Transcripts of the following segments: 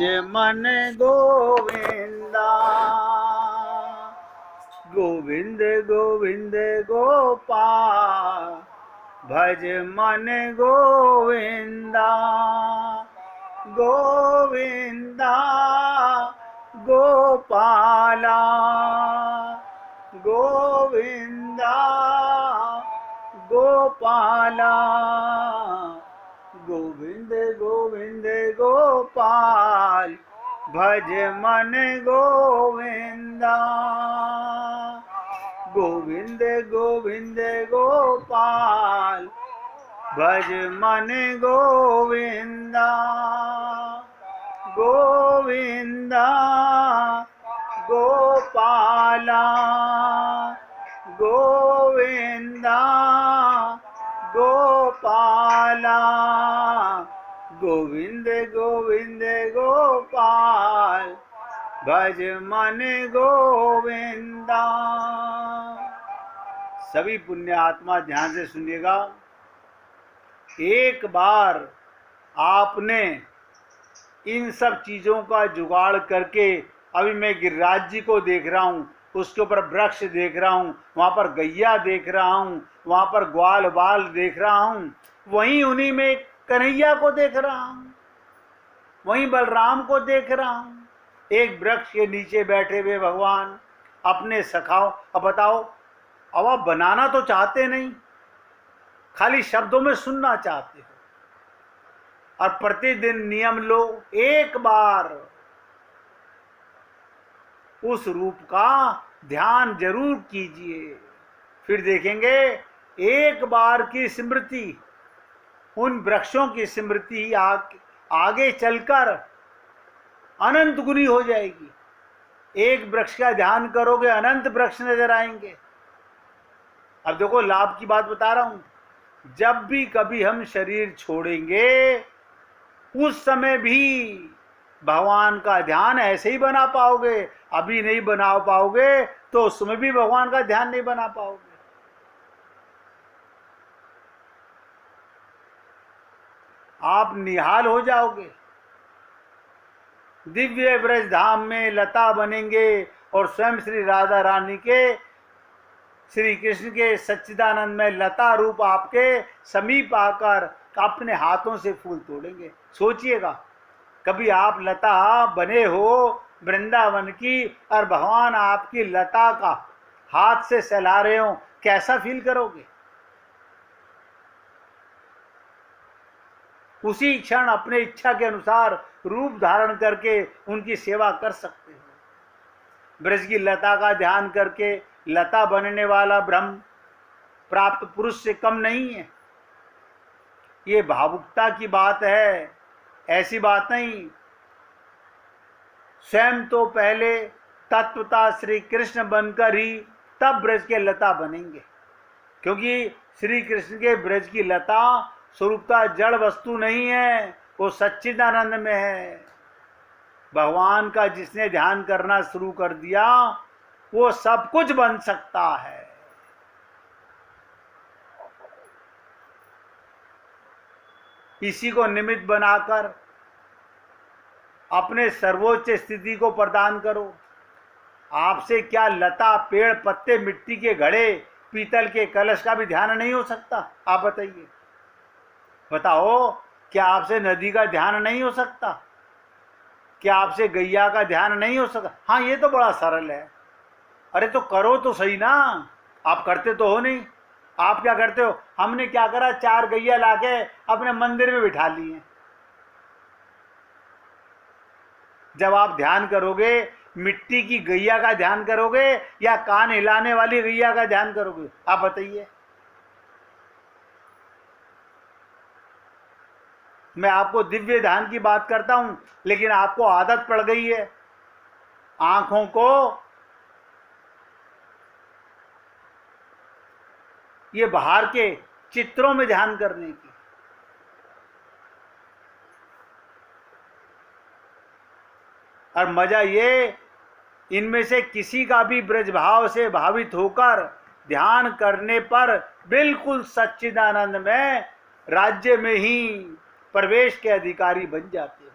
मन गोविंदा गोविंद गोविंद गोपाल भज मन गोविंदा गोविंदा गोपाला गोविंदा गोपाला गोविंद गोविंद गोपाल भज मन गोविंदा गोविंद गोविंद गोपाल भज मन गोविंदा गोविंदा गोपाला गोविंदा गोपाला गोविंद गोविंद गोपाल भज मन गोविंदा। सभी पुण्य आत्मा ध्यान से सुनिएगा। एक बार आपने इन सब चीजों का जुगाड़ करके, अभी मैं गिरिराज जी को देख रहा हूँ, उसके ऊपर वृक्ष देख रहा हूँ, वहां पर गैया देख रहा हूँ, वहां पर ग्वाल बाल देख रहा हूँ, वहीं उन्हीं में कन्हैया को देख रहा हूँ, वहीं बलराम को देख रहा हूँ। एक वृक्ष के नीचे बैठे हुए भगवान अपने सखाओं। अब बताओ, अब आप बनाना तो चाहते नहीं, खाली शब्दों में सुनना चाहते हो। और प्रतिदिन नियम लो, एक बार उस रूप का ध्यान जरूर कीजिए, फिर देखेंगे एक बार की स्मृति, उन वृक्षों की स्मृति आगे चलकर अनंत गुनी हो जाएगी। एक वृक्ष का ध्यान करोगे, अनंत वृक्ष नजर आएंगे। अब देखो, लाभ की बात बता रहा हूं। जब भी कभी हम शरीर छोड़ेंगे, उस समय भी भगवान का ध्यान ऐसे ही बना पाओगे। अभी नहीं बना पाओगे तो उस समय भी भगवान का ध्यान नहीं बना पाओगे। आप निहाल हो जाओगे। दिव्य ब्रज धाम में लता बनेंगे और स्वयं श्री राधा रानी के, श्री कृष्ण के सच्चिदानंद में लता रूप आपके समीप आकर अपने हाथों से फूल तोड़ेंगे। सोचिएगा, कभी आप लता बने हो वृंदावन की और भगवान आपकी लता का हाथ से सहला रहे हो, कैसा फील करोगे? उसी क्षण अपने इच्छा के अनुसार रूप धारण करके उनकी सेवा कर सकते हो। ब्रज की लता का ध्यान करके लता बनने वाला ब्रह्म प्राप्त पुरुष से कम नहीं है। ये भावुकता की बात है, ऐसी बात नहीं। स्वयं तो पहले तत्वता श्री कृष्ण बनकर ही तब ब्रज के लता बनेंगे, क्योंकि श्री कृष्ण के ब्रज की लता स्वरूपता जड़ वस्तु नहीं है, वो सच्चिदानंद में है। भगवान का जिसने ध्यान करना शुरू कर दिया, वो सब कुछ बन सकता है। इसी को निमित्त बनाकर अपने सर्वोच्च स्थिति को प्रदान करो। आपसे क्या लता, पेड़, पत्ते, मिट्टी के घड़े, पीतल के कलश का भी ध्यान नहीं हो सकता? आप बताइए, बताओ, क्या आपसे नदी का ध्यान नहीं हो सकता? क्या आपसे गैया का ध्यान नहीं हो सकता? हाँ, ये तो बड़ा सरल है। अरे तो करो तो सही ना। आप करते तो हो नहीं। आप क्या करते हो? हमने क्या करा, 4 गैया लाके अपने मंदिर में बिठा ली हैं। जब आप ध्यान करोगे, मिट्टी की गैया का ध्यान करोगे या कान हिलाने वाली गैया का ध्यान करोगे? आप बताइए। मैं आपको दिव्य ध्यान की बात करता हूं, लेकिन आपको आदत पड़ गई है आंखों को ये बाहर के चित्रों में ध्यान करने की। और मजा ये, इनमें से किसी का भी ब्रज भाव से भावित होकर ध्यान करने पर बिल्कुल सच्चिदानंद में ' 'राज्य में ही प्रवेश के अधिकारी बन जाते हो।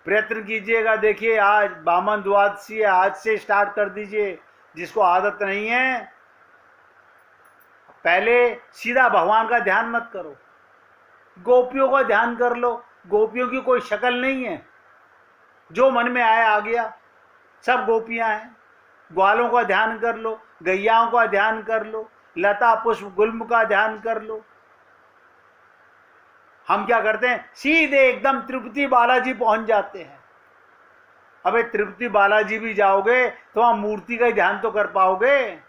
प्रयत्न कीजिएगा। देखिए आज बामन द्वादशी है, आज से स्टार्ट कर दीजिए। जिसको आदत नहीं है, पहले सीधा भगवान का ध्यान मत करो, गोपियों का ध्यान कर लो। गोपियों की कोई शक्ल नहीं है, जो मन में आया आ गया, सब गोपियां हैं। ग्वालों का ध्यान कर लो, गैयाओं का ध्यान कर लो, लता पुष्प गुल्म का ध्यान कर लो। हम क्या करते हैं, सीधे एकदम तिरुपति बालाजी पहुंच जाते हैं। अबे तिरुपति बालाजी भी जाओगे तो वहां मूर्ति का ही ध्यान तो कर पाओगे।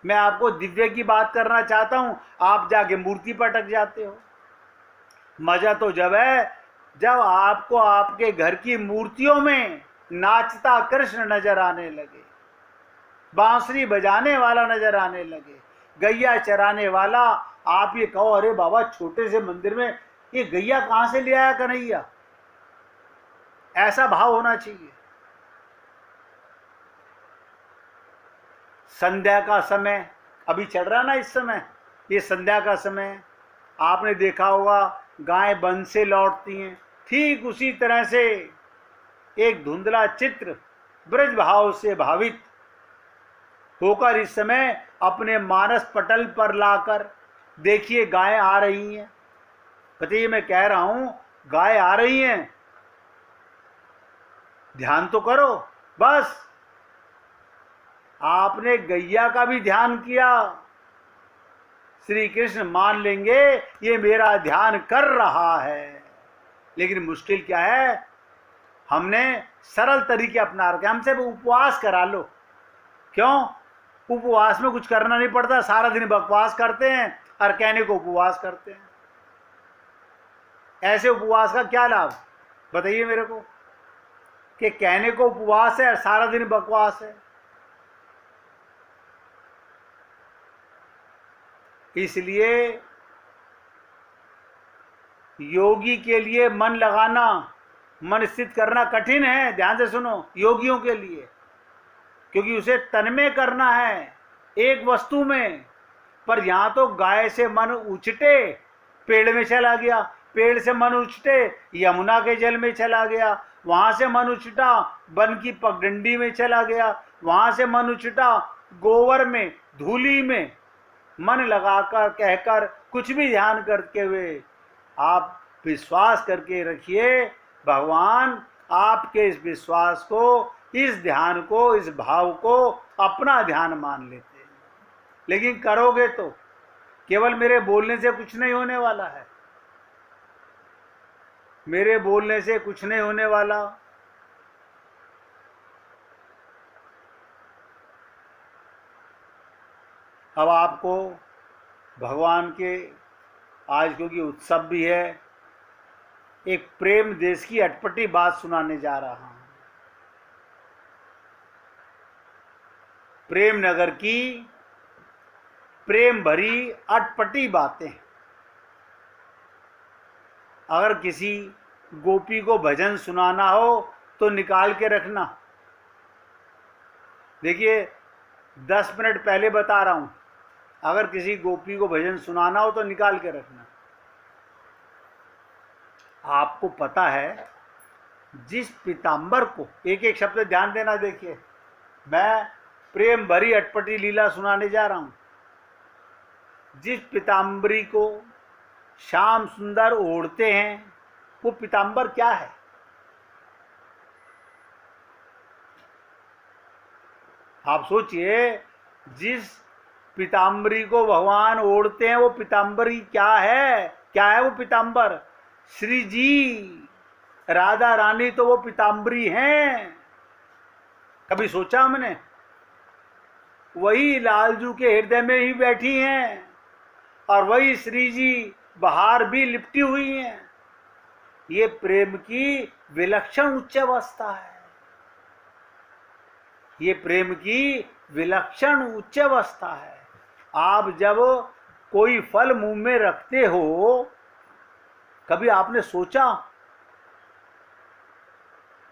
मैं आपको दिव्य की बात करना चाहता हूं, आप जाके मूर्ति पर अटक जाते हो। मजा तो जब है जब आपको आपके घर की मूर्तियों में नाचता कृष्ण नजर आने लगे, बांसुरी बजाने वाला नजर आने लगे, गैया चराने वाला। आप ये कहो, अरे बाबा छोटे से मंदिर में ये गैया कहां से ले आया कन्हैया, ऐसा भाव होना चाहिए। संध्या का समय अभी चल रहा ना, इस समय ये संध्या का समय। आपने देखा होगा गाय वन से लौटती हैं, ठीक उसी तरह से एक धुंधला चित्र ब्रज भाव से भावित होकर इस समय अपने मानस पटल पर लाकर देखिए गाय आ रही हैं। बताइए, मैं कह रहा हूं गाय आ रही हैं, ध्यान तो करो। बस आपने गैया का भी ध्यान किया, श्री कृष्ण मान लेंगे ये मेरा ध्यान कर रहा है। लेकिन मुश्किल क्या है, हमने सरल तरीके अपना रखे। हमसे उपवास करा लो। क्यों? उपवास में कुछ करना नहीं पड़ता, सारा दिन बकवास करते हैं और कहने को उपवास करते हैं। ऐसे उपवास का क्या लाभ, बताइए मेरे को, कि कहने को उपवास है और सारा दिन बकवास है। इसलिए योगी के लिए मन लगाना, मन स्थित करना कठिन है। ध्यान से सुनो, योगियों के लिए, क्योंकि उसे तन्मय करना है एक वस्तु में। पर यहां तो गाय से मन उछटे पेड़ में चला गया, पेड़ से मन उछटे यमुना के जल में चला गया, वहां से मन उछटा वन की पगडंडी में चला गया, वहां से मन उछटा गोबर में, धूली में। मन लगाकर कहकर कुछ भी ध्यान करते हुए आप विश्वास करके रखिए, भगवान आपके इस विश्वास को, इस ध्यान को, इस भाव को अपना ध्यान मान लेते हैं। लेकिन करोगे तो केवल मेरे बोलने से कुछ नहीं होने वाला है, मेरे बोलने से कुछ नहीं होने वाला। अब आपको भगवान के आज क्योंकि उत्सव भी है, एक प्रेम देश की अटपटी बात सुनाने जा रहा हूं। प्रेम नगर की प्रेम भरी अटपटी बातें। अगर किसी गोपी को भजन सुनाना हो तो निकाल के रखना। देखिए 10 मिनट पहले बता रहा हूं, अगर किसी गोपी को भजन सुनाना हो तो निकाल के रखना। आपको पता है, जिस पीताम्बर को, एक एक शब्द ध्यान देना। देखिए, मैं प्रेम भरी अटपटी लीला सुनाने जा रहा हूं। जिस पीताम्बरी को श्याम सुंदर ओढ़ते हैं, वो पीताम्बर क्या है? आप सोचिए, जिस पीताम्बरी को भगवान ओढ़ते हैं वो पीताम्बरी क्या है? क्या है वो पीताम्बर? श्री जी राधा रानी तो वो पीताम्बरी हैं। कभी सोचा हमने? वही लालजू के हृदय में ही बैठी हैं और वही श्री जी बाहर भी लिपटी हुई हैं। ये प्रेम की विलक्षण उच्च अवस्था है, ये प्रेम की विलक्षण उच्च अवस्था है। आप जब कोई फल मुंह में रखते हो, कभी आपने सोचा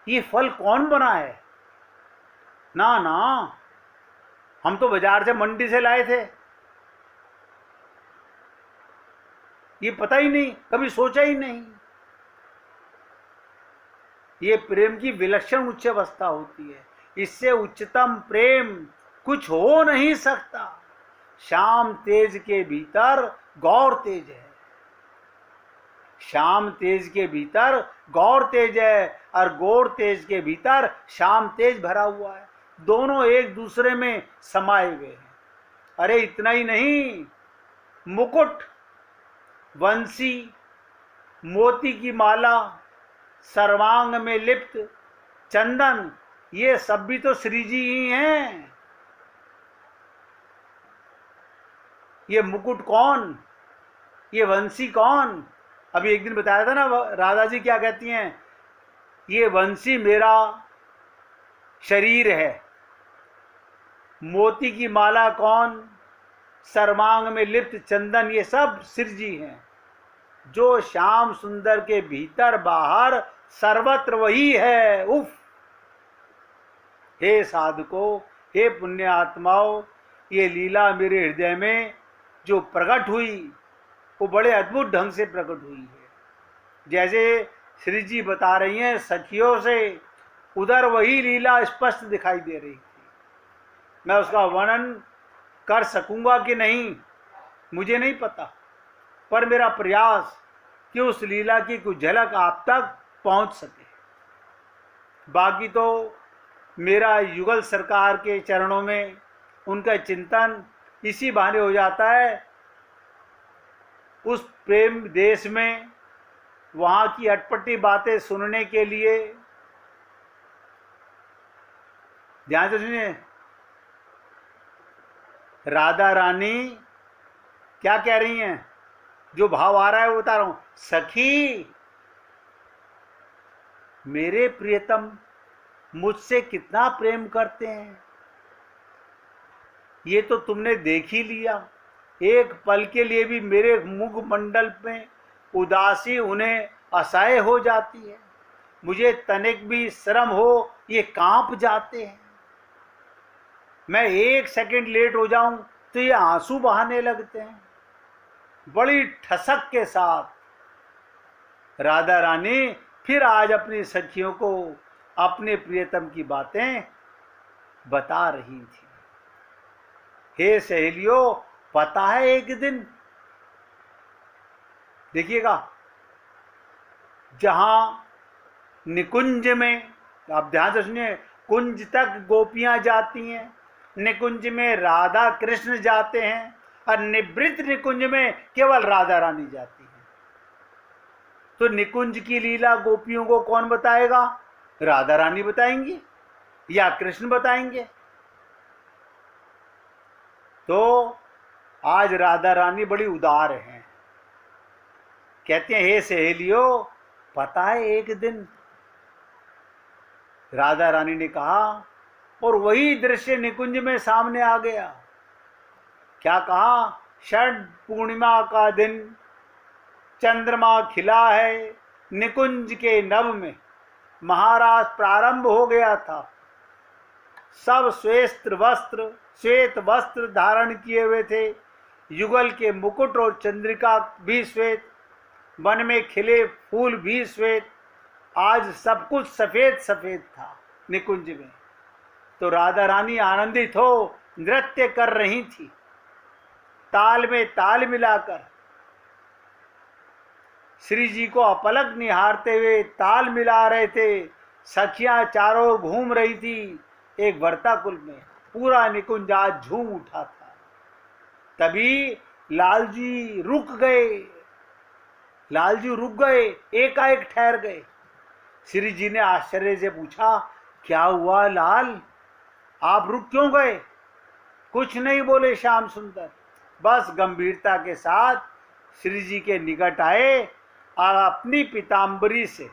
ये फल कौन बना है? ना ना, हम तो बाजार से, मंडी से लाए थे। ये पता ही नहीं, कभी सोचा ही नहीं। ये प्रेम की विलक्षण उच्च अवस्था होती है। इससे उच्चतम प्रेम कुछ हो नहीं सकता। श्याम तेज के भीतर गौर तेज है, श्याम तेज के भीतर गौर तेज है, और गौर तेज के भीतर श्याम तेज भरा हुआ है। दोनों एक दूसरे में समाये हुए हैं। अरे इतना ही नहीं, मुकुट, वंशी, मोती की माला, सर्वांग में लिप्त चंदन, ये सब भी तो श्री जी ही हैं। ये मुकुट कौन, ये वंशी कौन? अभी एक दिन बताया था ना, राधा जी क्या कहती हैं, ये वंशी मेरा शरीर है। मोती की माला कौन, सर्वांग में लिप्त चंदन, ये सब श्री जी हैं। जो श्याम सुंदर के भीतर बाहर सर्वत्र वही है। उफ! हे साधकों, हे पुण्य आत्माओं, ये लीला मेरे हृदय में जो प्रकट हुई वो बड़े अद्भुत ढंग से प्रकट हुई है। जैसे श्री जी बता रही हैं सखियों से, उधर वही लीला स्पष्ट दिखाई दे रही थी। मैं उसका वर्णन कर सकूंगा कि नहीं मुझे नहीं पता, पर मेरा प्रयास कि उस लीला की कुछ झलक आप तक पहुंच सके। बाकी तो मेरा युगल सरकार के चरणों में उनका चिंतन इसी बहाने हो जाता है। उस प्रेम देश में वहाँ की अटपटी बातें सुनने के लिए, ध्यान से सुनिए, राधा रानी क्या कह रही हैं, जो भाव आ रहा है वो बता रहा हूं। सखी, मेरे प्रियतम मुझसे कितना प्रेम करते हैं, ये तो तुमने देख ही लिया। एक पल के लिए भी मेरे मुख मंडल में उदासी उन्हें असह्य हो जाती है। मुझे तनिक भी शर्म हो ये कांप जाते हैं। मैं एक सेकंड लेट हो जाऊं तो ये आंसू बहाने लगते हैं। बड़ी ठसक के साथ राधा रानी फिर आज अपनी सखियों को अपने प्रियतम की बातें बता रही थी। हे सहेलियों, पता है एक दिन, देखिएगा, जहां निकुंज में, आप ध्यान से सुनिए, कुंज तक गोपियां जाती हैं, निकुंज में राधा कृष्ण जाते हैं, और निवृत्त निकुंज में केवल राधा रानी जाती है। तो निकुंज की लीला गोपियों को कौन बताएगा? राधा रानी बताएंगी या कृष्ण बताएंगे? तो आज राधा रानी बड़ी उदार हैं। कहते हैं, हे सहेलियों, पता है एक दिन, राधा रानी ने कहा, और वही दृश्य निकुंज में सामने आ गया। क्या कहा? षड पूर्णिमा का दिन, चंद्रमा खिला है, निकुंज के नभ में महाराज प्रारंभ हो गया था। सब श्वेत वस्त्र धारण किए हुए थे, युगल के मुकुट और चंद्रिका भी श्वेत, वन में खिले फूल भी श्वेत। आज सब कुछ सफेद सफेद था निकुंज में। तो राधा रानी आनंदित हो नृत्य कर रही थी, ताल में ताल मिलाकर श्री जी को अपलक निहारते हुए ताल मिला रहे थे। सखियां चारों ओर घूम रही थी एक वर्ताकुल में। पूरा निकुंज आज झूम उठा था। तभी लालजी रुक गए, एकाएक ठहर गए। श्री जी ने आश्चर्य से पूछा, क्या हुआ लाल, आप रुक क्यों गए? कुछ नहीं बोले श्याम सुंदर, बस गंभीरता के साथ श्री जी के निकट आए और अपनी पीतांबरी से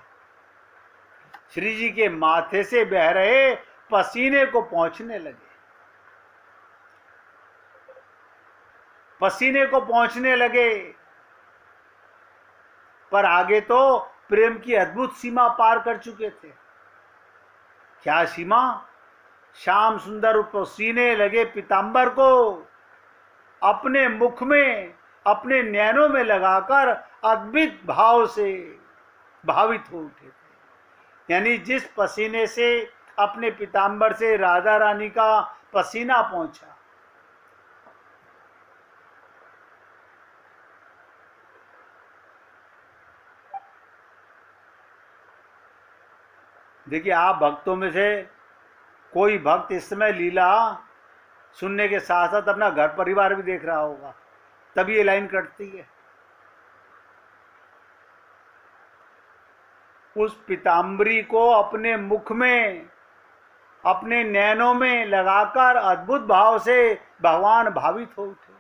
श्री जी के माथे से बह रहे पसीने को पोंछने लगे। पर आगे तो प्रेम की अद्भुत सीमा पार कर चुके थे। क्या सीमा? श्याम सुंदर पसीने लगे पीतांबर को अपने मुख में, अपने नैनों में लगाकर अद्भुत भाव से भावित हो उठे थे। यानी जिस पसीने से अपने पीताम्बर से राधा रानी का पसीना पहुंचा, देखिए आप भक्तों में से कोई भक्त इस समय लीला सुनने के साथ साथ अपना घर परिवार भी देख रहा होगा, तभी ये लाइन कटती है। उस पीताम्बरी को अपने मुख में, अपने नैनों में लगाकर अद्भुत भाव से भगवान भावित हो उठे।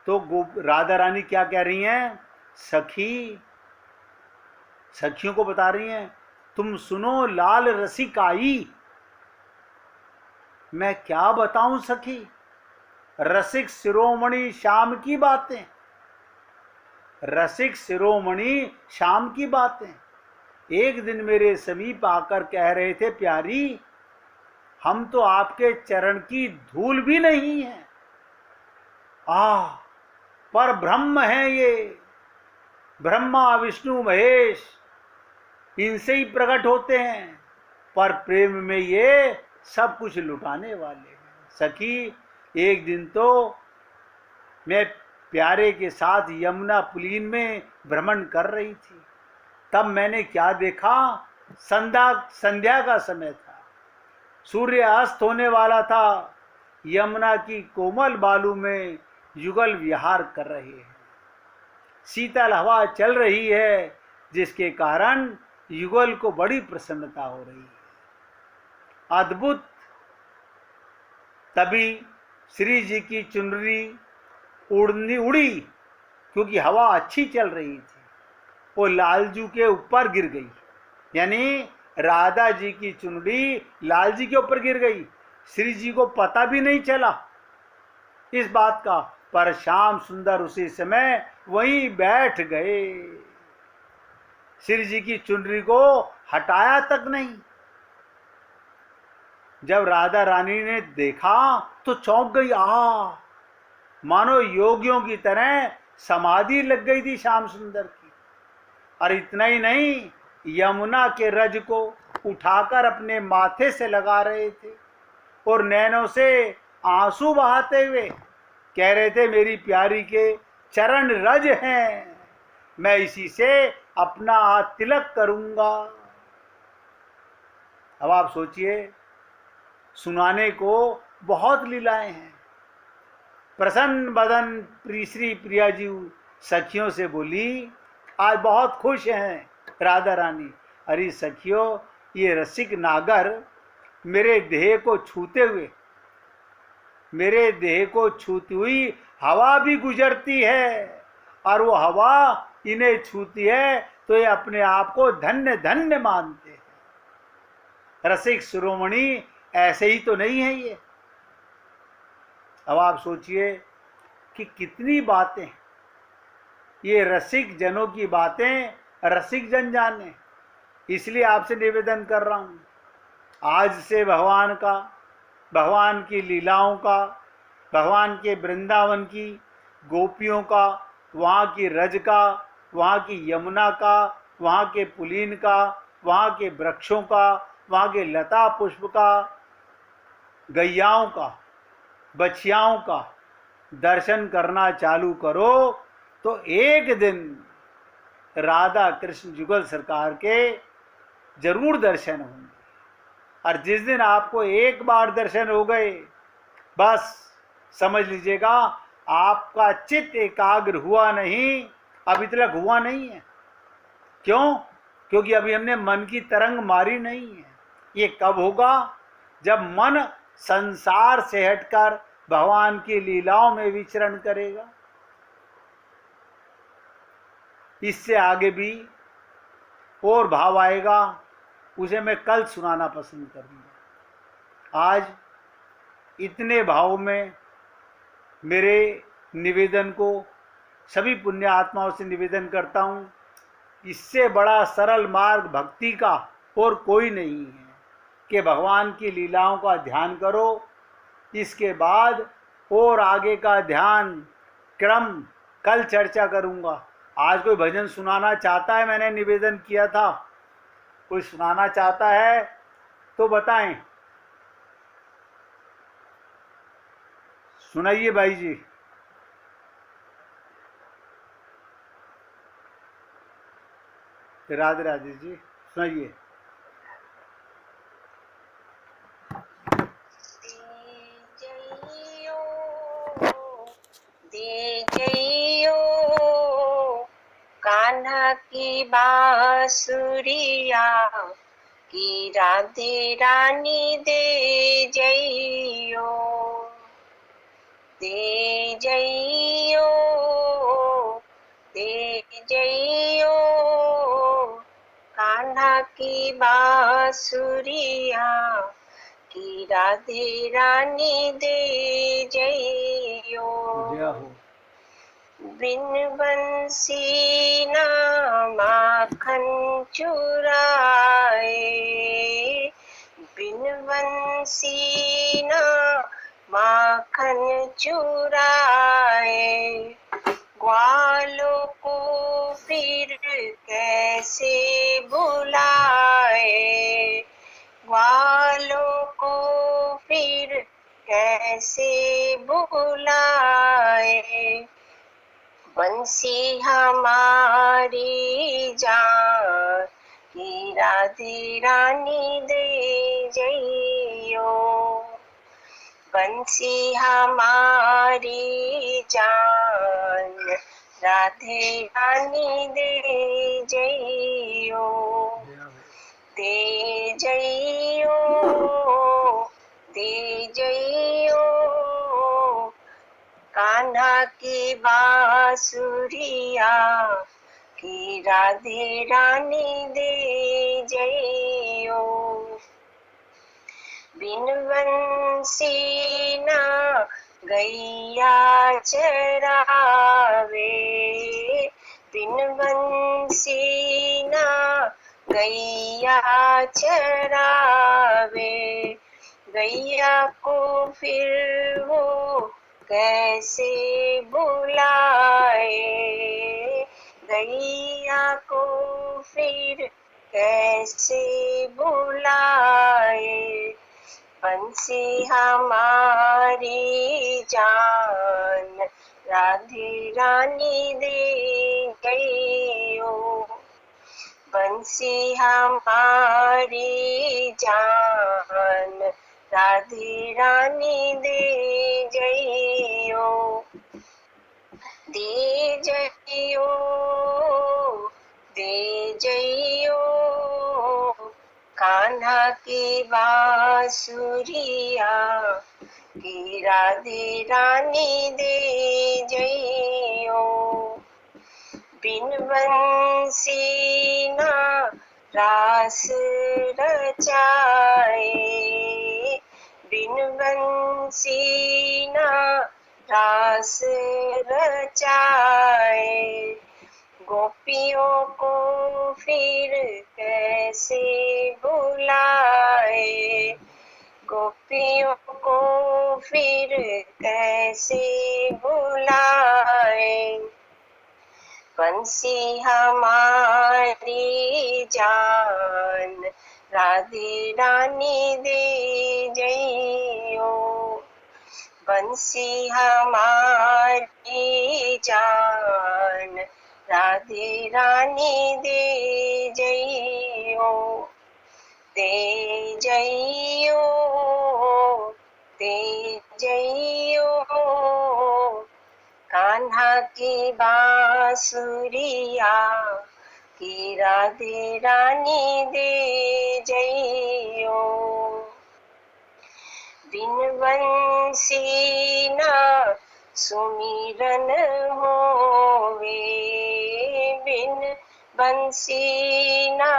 तो राधा रानी क्या कह रही हैं? सखी, सखियों को बता रही हैं, तुम सुनो लाल रसिकाई। मैं क्या बताऊं सखी, रसिक शिरोमणि श्याम की बातें, रसिक शिरोमणि श्याम की बातें। एक दिन मेरे समीप आकर कह रहे थे, प्यारी हम तो आपके चरण की धूल भी नहीं है, पर ब्रह्म है ये, ब्रह्मा विष्णु महेश इनसे ही प्रकट होते हैं, पर प्रेम में ये सब कुछ लुटाने वाले हैं। सखी, एक दिन तो मैं प्यारे के साथ यमुना पुलीन में भ्रमण कर रही थी, तब मैंने क्या देखा, संध्या का समय था, सूर्य अस्त होने वाला था, यमुना की कोमल बालू में युगल विहार कर रहे हैं, शीतल हवा चल रही है, जिसके कारण युगल को बड़ी प्रसन्नता हो रही है। अद्भुत। तभी श्री जी की चुनरी उड़ी, क्योंकि हवा अच्छी चल रही थी, वो लालजू के ऊपर गिर गई, यानी राधा जी की चुनरी लाल जी के ऊपर गिर गई। श्री जी को पता भी नहीं चला इस बात का, पर श्याम सुंदर उसी समय वहीं बैठ गए, श्री जी की चुनरी को हटाया तक नहीं। जब राधा रानी ने देखा तो चौंक गई, मानो योगियों की तरह समाधि लग गई थी श्याम सुंदर की। और इतना ही नहीं, यमुना के रज को उठाकर अपने माथे से लगा रहे थे और नैनों से आंसू बहाते हुए कह रहे थे, मेरी प्यारी के चरण रज हैं, मैं इसी से अपना तिलक करूंगा। अब आप सोचिए, सुनाने को बहुत लीलाएं हैं। प्रसन्न बदन श्री प्रिया जी सखियों से बोली, आज बहुत खुश हैं राधा रानी। अरे सखियों, ये रसिक नागर मेरे देह को छूते हुए, मेरे देह को छूती हुई हवा भी गुजरती है, और वो हवा इन्हें छूती है तो ये अपने आप को धन्य धन्य मानते हैं। रसिक शिरोमणि ऐसे ही तो नहीं है ये। अब आप सोचिए कि कितनी बातें, ये रसिक जनों की बातें रसिक जन जाने। इसलिए आपसे निवेदन कर रहा हूं, आज से भगवान का, भगवान की लीलाओं का, भगवान के वृंदावन की गोपियों का, वहाँ की रज का, वहाँ की यमुना का, वहाँ के पुलीन का, वहाँ के वृक्षों का, वहाँ के लता पुष्प का, गैयाओं का, बछियाओं का दर्शन करना चालू करो तो एक दिन राधा कृष्ण जुगल सरकार के जरूर दर्शन होंगे। और जिस दिन आपको एक बार दर्शन हो गए, बस समझ लीजिएगा आपका चित्त एकाग्र हुआ नहीं, अभी तक हुआ नहीं है। क्यों? क्योंकि अभी हमने मन की तरंग मारी नहीं है। ये कब होगा? जब मन संसार से हटकर भगवान की लीलाओं में विचरण करेगा। इससे आगे भी और भाव आएगा, उसे मैं कल सुनाना पसंद करूंगा। आज इतने भाव में मेरे निवेदन को सभी पुण्य आत्माओं से निवेदन करता हूँ, इससे बड़ा सरल मार्ग भक्ति का और कोई नहीं है कि भगवान की लीलाओं का ध्यान करो। इसके बाद और आगे का ध्यान क्रम कल चर्चा करूँगा। आज कोई भजन सुनाना चाहता है? मैंने निवेदन किया था, कोई सुनाना चाहता है तो बताएं। सुनाइए भाई जी। राधे राधे जी, सुनाइए। दे जइयो कान्हा की बांसुरिया की राधे रानी दे जइयो, दे जइयो, दे जइयो कान्हा की बांसुरिया की राधे रानी दे जइयो। जय हो। बिन बंसी ना माखन चुराए, बिन बंसी ना माखन चुराए, ग्वालों को फिर कैसे बुलाए, ग्वालों को फिर कैसे बुलाए, बंसी हमारी जान की राधे रानी दे जइयो, बंसी हमारी जान राधे रानी दे जइयो, दे जइयो, दे जइयो कान्हा की बांसुरिया की राधे रानी दे जइयो। बिन बंसी ना गैया चरावे, बिन बंसी ना गैया चरावे, गैया को फिर वो कैसे बुलाए, गैया को फिर कैसे बुलाए, बंसी हमारी जान राधे रानी दे गइयो, बंसी हमारी जान राधे रानी दे जइयो, दे जइयो, दे जइयो कान्हा की बांसुरिया की राधे रानी दे जइयो, बिन बंसी ना रास रचाए, बिन बंसी ना रास रचाए, गोपियों को फिर कैसे बुलाए, गोपियों को फिर कैसे बुलाए, बंसी हमारी जान राधे रानी दे जइयो, बंसी हमारी जान राधे रानी दे जइयो, दे जइयो, दे जइयो कान्हा की बांसुरिया की राधे रानी दे जइयो, बिन बंसी ना सुमिरन होवे, बिन बंसी ना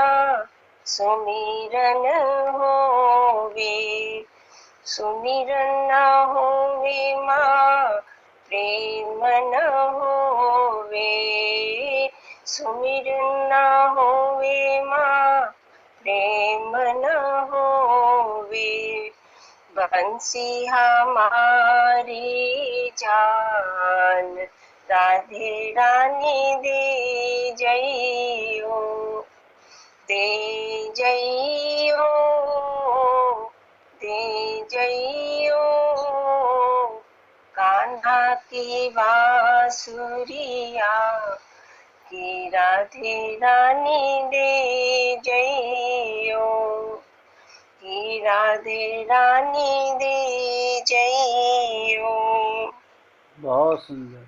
सुमिरन होवे, सुमिरन न होवे माँ प्रेम न होवे, सुमिरन न होवे माँ प्रेम न होवे, बंसी हमारी जान राधे रानी दे जइयो, दे जइयो, दे जइयो, कान्हा की बांसुरिया की राधे रानी दे जइयो, की राधे रानी दे जइयो। बहुत सुंदर।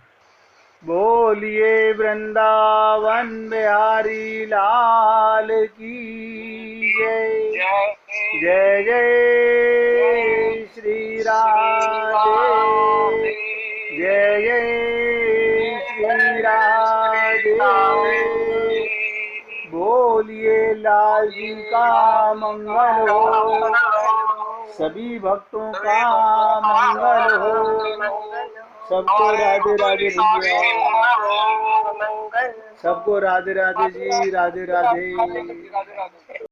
बोलिए वृंदावन बिहारी लाल की जय। जय जय श्री राधे, जय जय श्री राधे। बोलिए लाल जी का मंगल हो, सभी भक्तों का मंगल हो। सबको राधे राधे भैया, सबको राधे राधे जी, राधे राधे।